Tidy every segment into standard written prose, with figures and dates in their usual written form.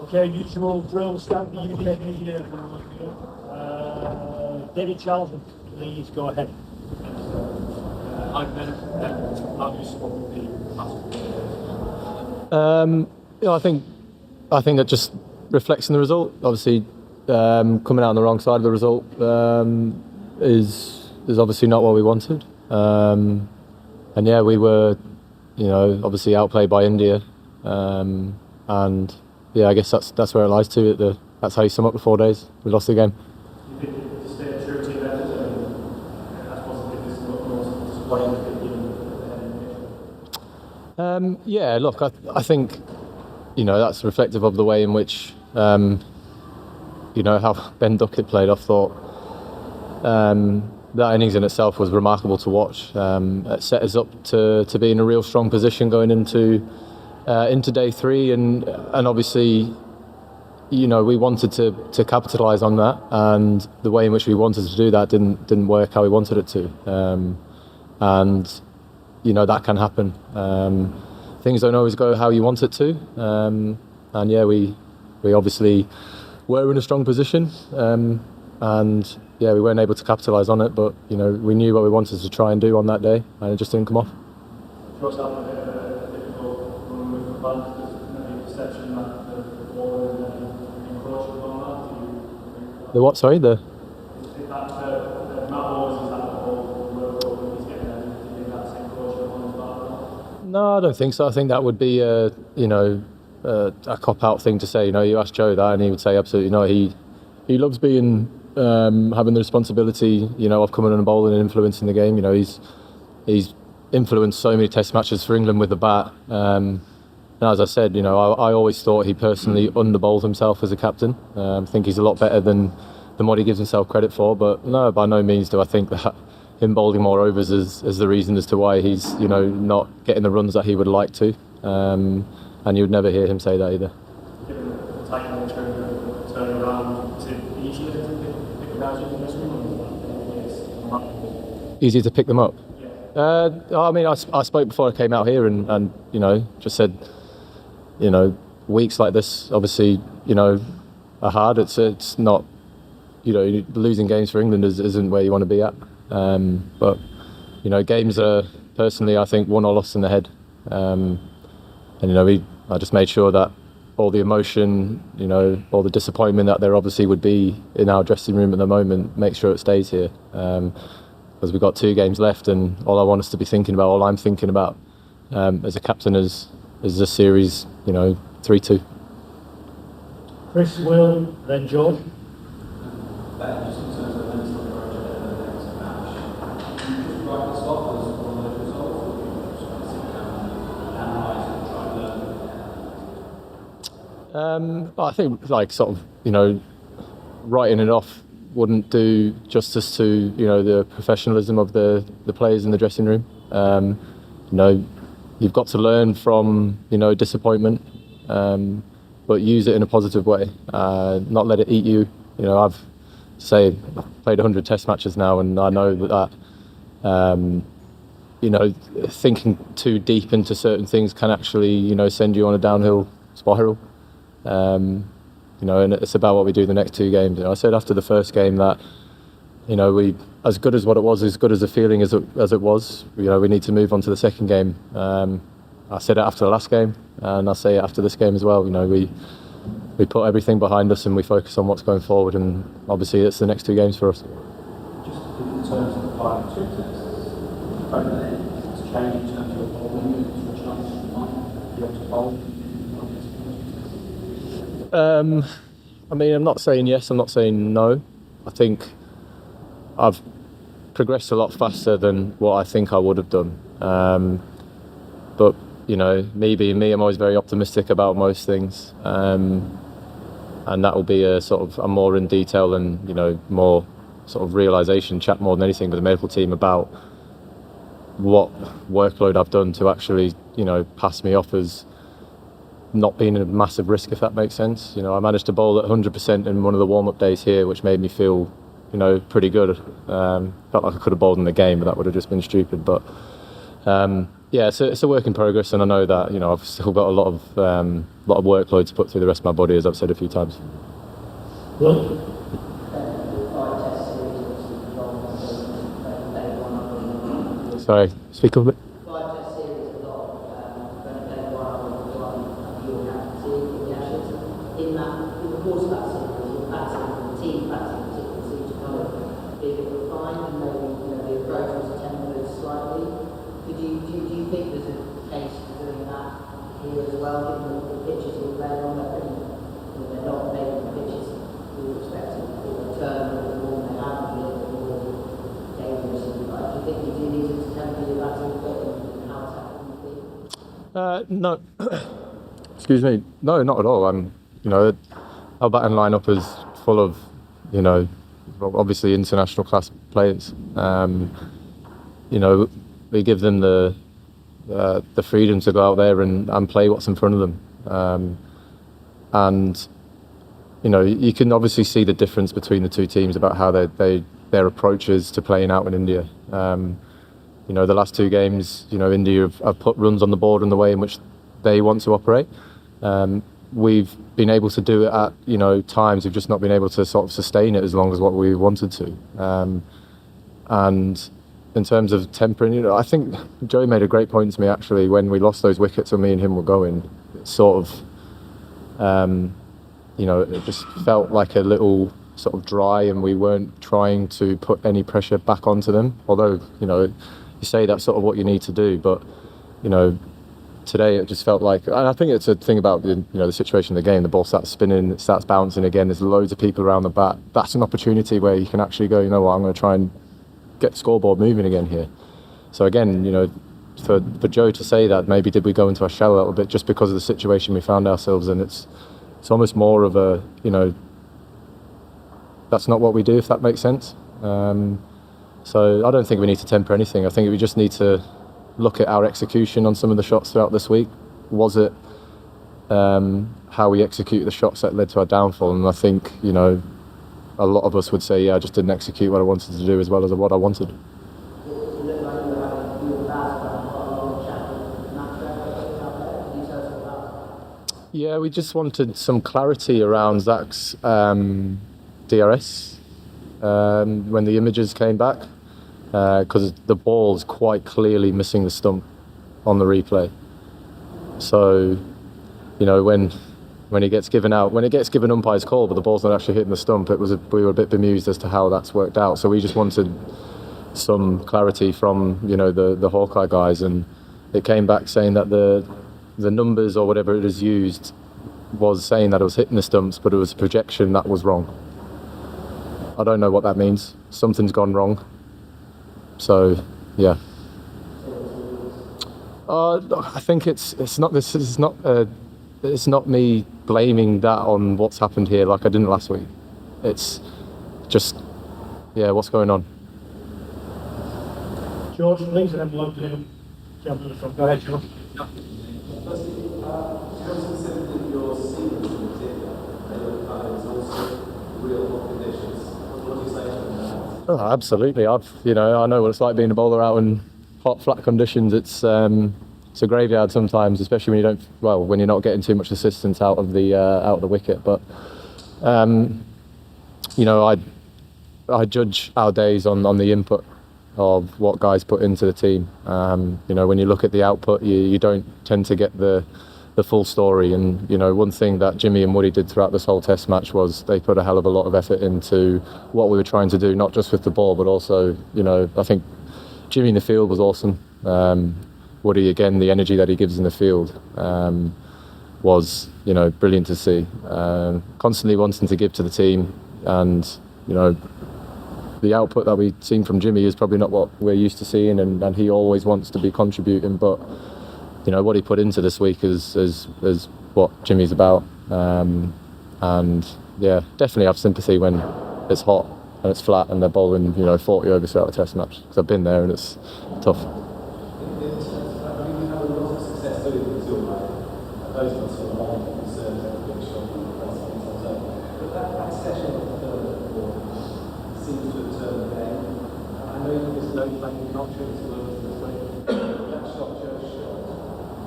Okay, usual drill, stand the UK media. David Charlton, please go ahead. I've been how do you support the I think that just reflects in the result. Obviously, coming out on the wrong side of the result is obviously not what we wanted. And yeah, we were, obviously outplayed by India. And yeah, I guess that's where it lies to. That's how you sum up the 4 days. We lost the game. Yeah, look, I think, that's reflective of the way in which, how Ben Duckett played. I thought that innings in itself was remarkable to watch. It set us up to be in a real strong position going into day 3, and obviously, we wanted to capitalise on that, and the way in which we wanted to do that didn't work how we wanted it to, and that can happen. Things don't always go how you want it to, and yeah, we obviously were in a strong position, and yeah, we weren't able to capitalise on it, but we knew what we wanted to try and do on that day, and it just didn't come off. The what? Sorry, the. No, I don't think so. I think that would be a cop-out thing to say. You ask Joe that, and he would say absolutely no. He loves being having the responsibility, of coming on and bowling and influencing the game. He's influenced so many Test matches for England with the bat. And as I said, I always thought he personally underbowled himself as a captain. I think he's a lot better than what he gives himself credit for. But no, by no means do I think that him bowling more overs is the reason as to why he's not getting the runs that he would like to. And you would never hear him say that either. Easier to pick them up. I mean, I spoke before I came out here and just said, weeks like this obviously, are hard. It's not, losing games for England isn't where you want to be at. But, games are personally, I think, won or lost in the head. And, I just made sure that all the emotion, all the disappointment that there obviously would be in our dressing room at the moment, make sure it stays here. Because we've got 2 games left, and all I want us to be thinking about, all I'm thinking about as a captain is this series, 3-2. Chris, Will, then George. I think writing it off wouldn't do justice to the professionalism of the players in the dressing room. You've got to learn from disappointment, but use it in a positive way. Not let it eat you. I've played 100 Test matches now, and I know that thinking too deep into certain things can actually send you on a downhill spiral. And it's about what we do the next 2 games. I said after the first game that, we, as good as what it was, as good as the feeling as it was, we need to move on to the second game. I said it after the last game, and I'll say it after this game as well. We put everything behind us and we focus on what's going forward, and obviously it's the next 2 games for us. Just in terms of the final 2 tests, it's changed in terms of bowling, switch on, you have to bowl. I mean, I'm not saying yes, I'm not saying no. I think I've progressed a lot faster than what I think I would have done. But, me being me, I'm always very optimistic about most things. And that will be a more in detail and, more sort of realisation chat more than anything with the medical team about what workload I've done to actually, pass me off as not being a massive risk, if that makes sense. I managed to bowl at 100% in one of the warm-up days here, which made me feel, pretty good. Felt like I could have bowled in the game, but that would have just been stupid. But Yeah, it's a work in progress, and I know that I've still got a lot of workload to put through the rest of my body, as I've said a few times. Well, Sorry, speak a bit. In the course of that series, your batting, the team batting particularly seemed to kind of be a bit refined, and maybe the approach was tempered slightly. Do you think there's a case for doing that here as well, given that the pitches you're playing on, they're not maybe the pitches we were expecting for the turn of the ball they have, a little bit more dangerous and like, do you think you do need to temper your batting a bit and how it's happening with the No, excuse me. No, not at all. Our batting lineup is full of, obviously international class players. We give them the freedom to go out there and play what's in front of them. And you can obviously see the difference between the two teams about how their approaches to playing out in India. The last two games, India have put runs on the board in the way in which they want to operate. We've been able to do it at times. We've just not been able to sort of sustain it as long as what we wanted to. And in terms of tempering, I think Joe made a great point to me actually when we lost those wickets and me and him were going. It sort of, it just felt like a little sort of dry, and we weren't trying to put any pressure back onto them. Although you say that's sort of what you need to do, but today it just felt like, and I think it's a thing about the situation of the game. The ball starts spinning, it starts bouncing again. There's loads of people around the bat. That's an opportunity where you can actually go, I'm going to try and get the scoreboard moving again here. So again, for Joe to say that, maybe did we go into our shell a little bit just because of the situation we found ourselves in? It's almost more of a that's not what we do, if that makes sense. So I don't think we need to temper anything. I think we just need to look at our execution on some of the shots throughout this week. Was it how we execute the shots that led to our downfall? And I think, a lot of us would say, yeah, I just didn't execute what I wanted to do as well as what I wanted. Yeah, we just wanted some clarity around Zach's DRS when the images came back, because the ball's quite clearly missing the stump on the replay. So, when it gets given umpire's call, but the ball's not actually hitting the stump, we were a bit bemused as to how that's worked out. So we just wanted some clarity from the Hawkeye guys, and it came back saying that the numbers or whatever it is used was saying that it was hitting the stumps, but it was a projection that was wrong. I don't know what that means. Something's gone wrong. So, yeah. I think it's not me blaming that on what's happened here like I didn't last week. It's just, what's going on? George, please, and then we'll open him. Jump to the front. Go ahead, George. Oh, absolutely. I know what it's like being a bowler out in hot, flat conditions. It's a graveyard sometimes, especially when you're not getting too much assistance out of the wicket. But I judge our days on the input of what guys put into the team. When you look at the output, you don't tend to get the full story. And one thing that Jimmy and Woody did throughout this whole Test match was they put a hell of a lot of effort into what we were trying to do, not just with the ball, but also I think Jimmy in the field was awesome. Woody, again, the energy that he gives in the field was brilliant to see. Constantly wanting to give to the team, and the output that we've seen from Jimmy is probably not what we're used to seeing, and he always wants to be contributing, but what he put into this week is what Jimmy's about. And yeah, definitely have sympathy when it's hot and it's flat and they're bowling 40 overs throughout a Test match, because I've been there and it's tough.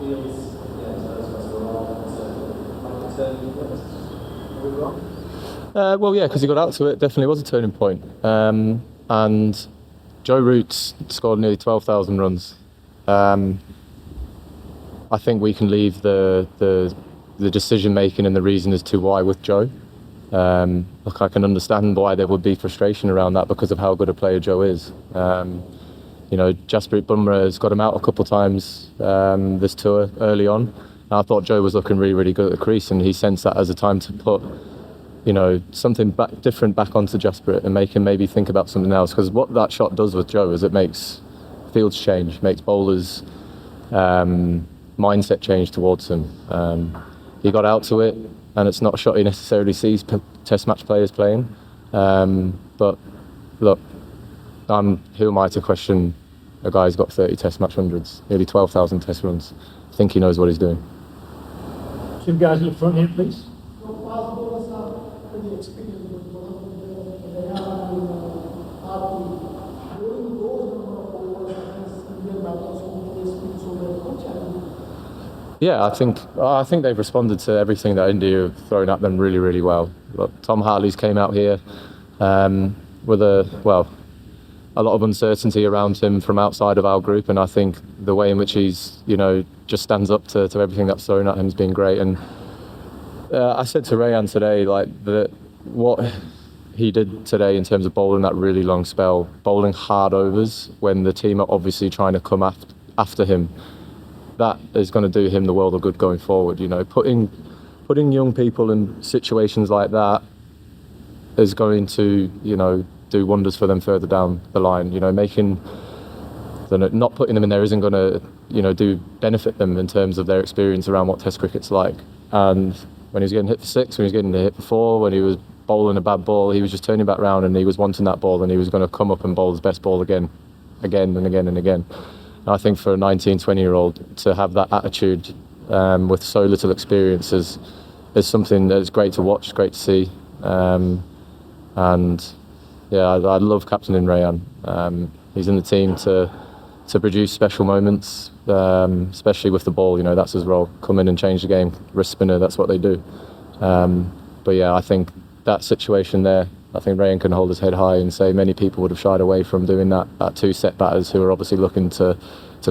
feels, yeah, so those of us who are wrong, it's like a turning point. Are we wrong? Well, yeah, because he got out to it. Definitely was a turning point. And Joe Root scored nearly 12,000 runs. I think we can leave the decision making and the reason as to why with Joe. Look, I can understand why there would be frustration around that because of how good a player Joe is. You know, Jasprit Bumrah has got him out a couple of times this tour early on. And I thought Joe was looking really, really good at the crease, and he sensed that as a time to put, you know, something different back onto Jasprit and make him maybe think about something else. Because what that shot does with Joe is it makes fields change, makes bowlers mindset change towards him. He got out to it, and it's not a shot he necessarily sees Test match players playing. But look, who am I to question a guy who's got 30 Test match hundreds, nearly 12,000 Test runs? I think he knows what he's doing. Two guys in the front here, please. Yeah, I think they've responded to everything that India have thrown at them really, really well. Look, Tom Hartley's came out here with a lot of uncertainty around him from outside of our group, and I think the way in which he's, you know, just stands up to everything that's thrown at him has been great. And I said to Rayan today, like, what he did today in terms of bowling that really long spell, bowling hard overs when the team are obviously trying to come after him, that is going to do him the world of good going forward. You know, putting young people in situations like that is going to, you know, do wonders for them further down the line. You know, not putting them in there isn't going to, you know, benefit them in terms of their experience around what Test cricket's like. And when he was getting hit for 6, when he was getting hit for 4, when he was bowling a bad ball, he was just turning back round and he was wanting that ball, and he was going to come up and bowl his best ball again and again and again. And I think for a 19, 20-year-old to have that attitude with so little experience is something that's great to watch, great to see. And yeah, I love captaining Rayan. He's in the team to produce special moments, especially with the ball. You know, that's his role. Come in and change the game. Wrist spinner, that's what they do. But yeah, I think that situation there, I think Rayan can hold his head high and say many people would have shied away from doing that at 2 set batters who are obviously looking to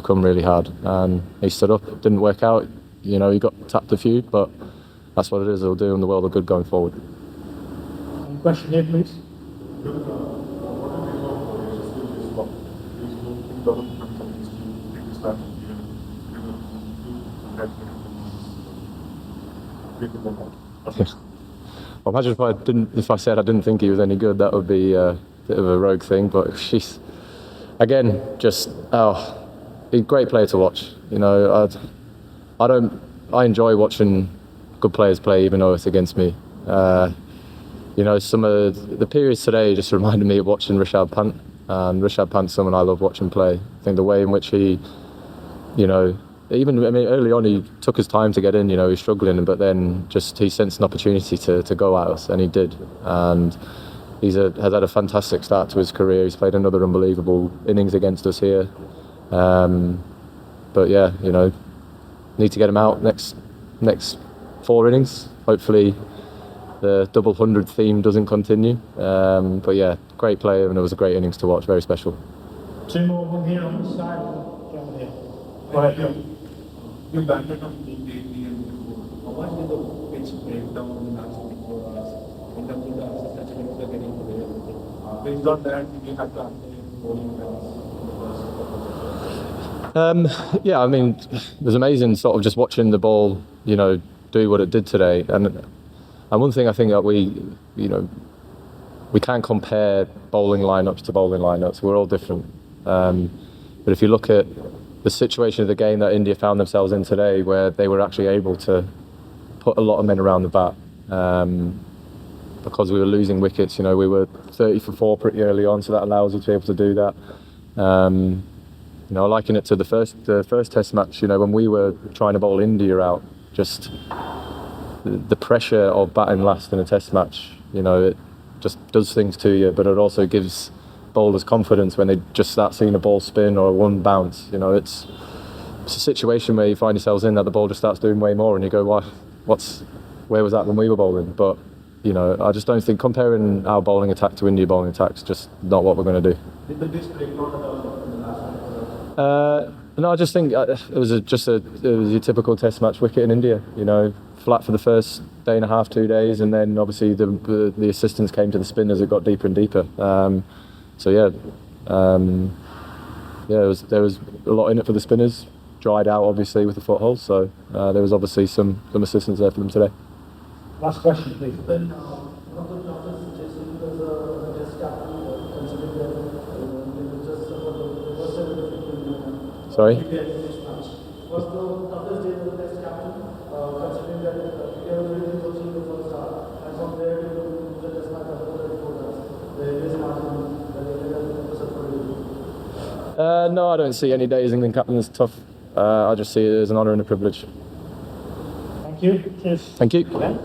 come really hard. And he stood up, didn't work out. You know, he got tapped a few, but that's what it is. It'll do him the world of good going forward. Question here, please. Well, imagine if I said I didn't think he was any good. That would be a bit of a rogue thing. But she's again he's a great player to watch. You know, I enjoy watching good players play, even though it's against me. You know, some of the periods today just reminded me of watching Rishabh Pant. And Rishabh Pant's someone I love watching play. I think the way in which he, you know, early on he took his time to get in. You know, he was struggling, but then he sensed an opportunity to go at us, and he did. And has had a fantastic start to his career. He's played another unbelievable innings against us here. But yeah, you know, need to get him out next 4 innings. Hopefully the double 100 theme doesn't continue. But yeah, great player, and it was a great innings to watch, very special. 2 more, one here on the side. Down here. Go ahead. You banded on the daily and how much did the pitch break down in the last 24 hours in terms of the assist that you are getting today? Based on that, you have to actually bowling Yeah, I mean, it was amazing sort of just watching the ball, you know, do what it did today. And one thing I think that we can't compare bowling lineups to bowling lineups. We're all different. But if you look at the situation of the game that India found themselves in today, where they were actually able to put a lot of men around the bat, because we were losing wickets. You know, we were 30 for 4 pretty early on, so that allows you to be able to do that. You know, I liken it to the first Test match. You know, when we were trying to bowl India out, just the pressure of batting last in a Test match. You know, it just does things to you, but it also gives bowlers confidence when they just start seeing a ball spin or one bounce. You know, it's it's a situation where you find yourselves in that the ball just starts doing way more, and you go, where was that when we were bowling? But you know, I just don't think comparing our bowling attack to India bowling attack's just not what we're going to do. Did the disc break not at all in the last one? No, I just think it was your typical Test match wicket in India. You know, flat for the first day and a half, 2 days, and then obviously the assistance came to the spin as it got deeper and deeper. So yeah, there was a lot in it for the spinners. Dried out obviously with the footholes, so there was obviously some assistance there for them today. Last question, please. Then, one of the doctors suggested as a test captain, considering that just the first 7 Sorry. Was the toughest day as a test captain, considering that India was really coaching the first half, and from there to the test match after the reporters, there is margin that India was supported. No, I don't see any days England captain as tough. I just see it as an honour and a privilege. Thank you. Cheers. Thank you. Ben?